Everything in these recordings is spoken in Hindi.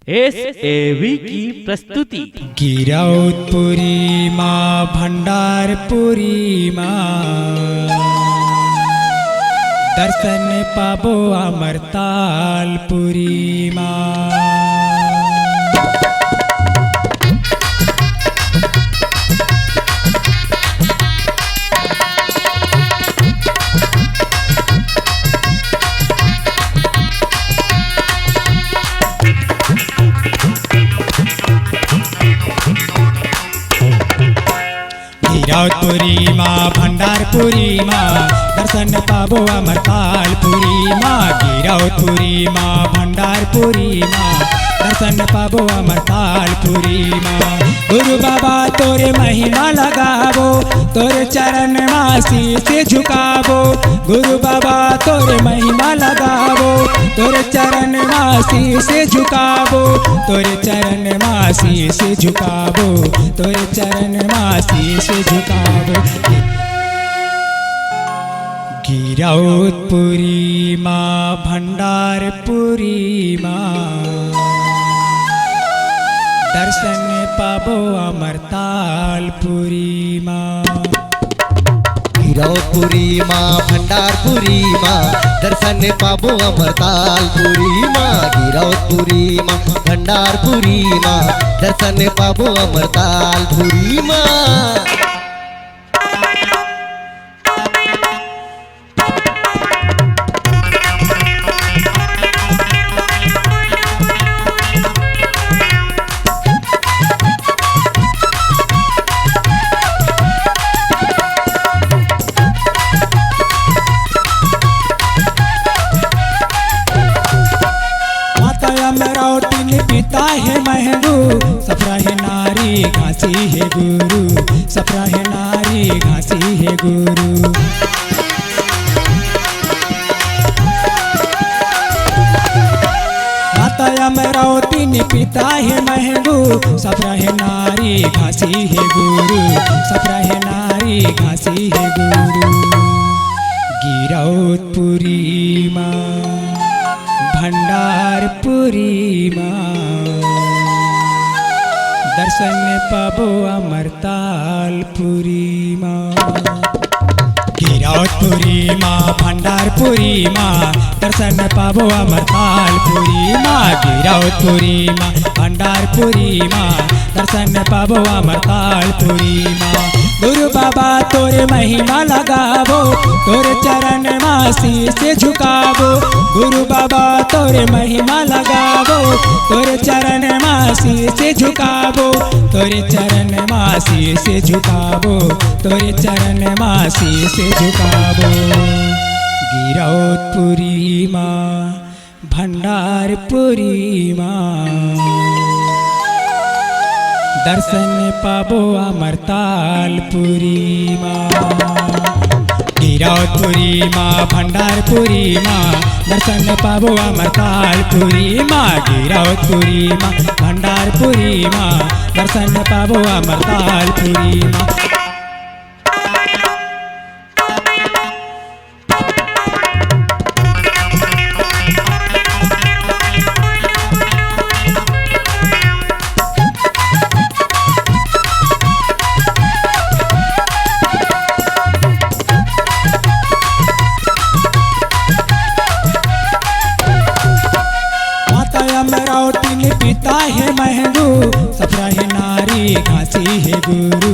SAV की प्रस्तुति। गिरौदपुरी माँ भंडारपुरी माँ दर्शन पाबो अमरतालपुरी माँ। गिरौदपुरी माँ भंडारपुरी माँ दर्शन पाबो अमरतालपुरी माँ। गिरौदपुरी माँ भंडारपुरी माँ दर्शन पाबो अमरतालपुरी माँ। गुरु बाबा तोरे महिमा लगाबो, तोरे चरण माँ शीश झुकाबो। गुरु बाबा तोरे महिमा लगाबो, तोरे चरण माँ शीश झुकाबो। तोरे चरण माँ शीश झुकाबो, तोरे चरण माँ शीश झुकाबो। गिरौदपुरी माँ भंडारपुरी माँ दर्शन पाबो अमरतालपुरी माँ। गिरौदपुरी माँ भंडारपुरी माँ दर्शन पाबो अमरतालपुरी माँ। गिरौदपुरी माँ भंडारपुरी माँ दर्शन पाबो अमरतालपुरी माँ। पिता है महबू सफरा है नारी घासी है गुरु। सफरा है नारी घासी है गुरु। माता अमरावती ने पिता है महबू सफरा है नारी घासी है गुरु। सफरा है नारी घासी है गुरु। गिरौदपुरी माँ भंडारपुरी माँ दर्शन पाबो अमरतालपुरी माँ। गिरौदपुरी माँ भंडारपुरी माँ दर्शन पाबो अमरतालपुरी माँ। गिरौदपुरी माँ भंडारपुरी माँ दर्शन पाबो अमरतालपुरी माँ। गुरु बाबा तोरे महिमा लगाबो, तोरे चरण माँ शीश झुकाबो। गुरु बाबा तोरे महिमा लगाबो, तोरे चरण माँ शीश झुकाबो। तोरे चरण माँ शीश झुकाबो, तोरे चरण माँ शीश झुकाबो। गिरौदपुरी माँ भंडारपुरी माँ दर्शन पाबो अमरतालपुरी माँ। गिरौदपुरी माँ भंडारपुरी माँ दर्शन पाबो अमरतालपुरी माँ। गिरौदपुरी माँ भंडारपुरी माँ दर्शन पाबो अमरतालपुरी माँ। अमरावती ने पिता है महबू सफरा है नारी घासी है गुरु।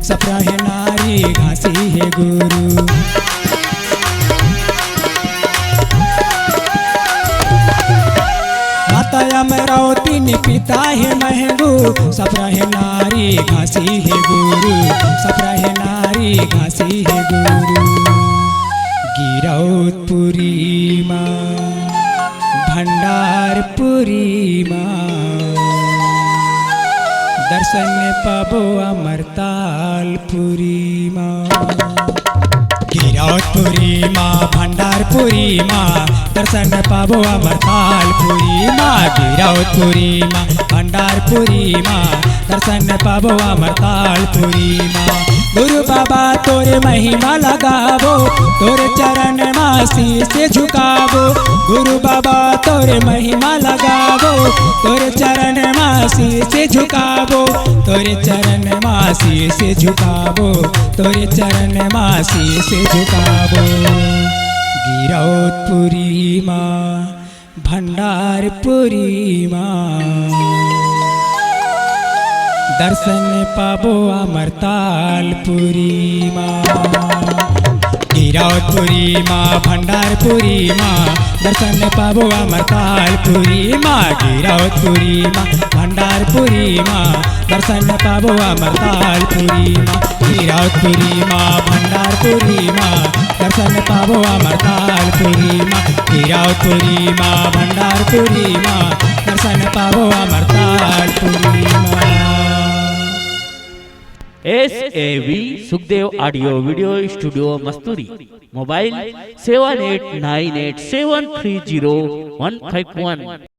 सफरा है नारी घासी है गुरु। माता अमरावती ने पिता है महबू सफरा है नारी घासी है गुरु। सफरा है नारी घासी है गुरु। गिरौदपुरी माँ भंडारपुरी माँ दर्शन पाबो अमरतालपुरी माँ। गिरौतपुरी माँ भंडारपुरी माँ दर्शन पाबो अमरतालपुरी माँ गिरौतपुरी माँ भंडारपुरी माँ दर्शन पाबो अमरतालपुरी माँ गुरु बाबा तोरे महिमा लगावो तोरे चरण माँ शीश झुकावो गुरु बाबा तोरे महिमा लगावो तोरे चरण माँ शीश झुकावो तोरे चरण माँ शीश झुकावो तोरे चरण माँ शीश झुकावो गिरौतपुरी माँ भंडारपुरी माँ दर्शन पाबो अमरतालपुरी माँ गिरौतपुरी माँ भंडारपुरी माँ दर्शन पाबो अमरतालपुरी माँ गिरौतपुरी माँ भंडारपुरी माँ दर्शन पाबो अमरतालपुरी माँ गिरौतपुरी माँ भंडारपुरी माँ दर्शन पाबो अमरतालपुरी माँ गिरौतपुरी माँ भंडारपुरी माँ दर्शन पाबो अमरतालपुरी माँ। SAV Sukhdev audio video studio Masturi mobile 7898730151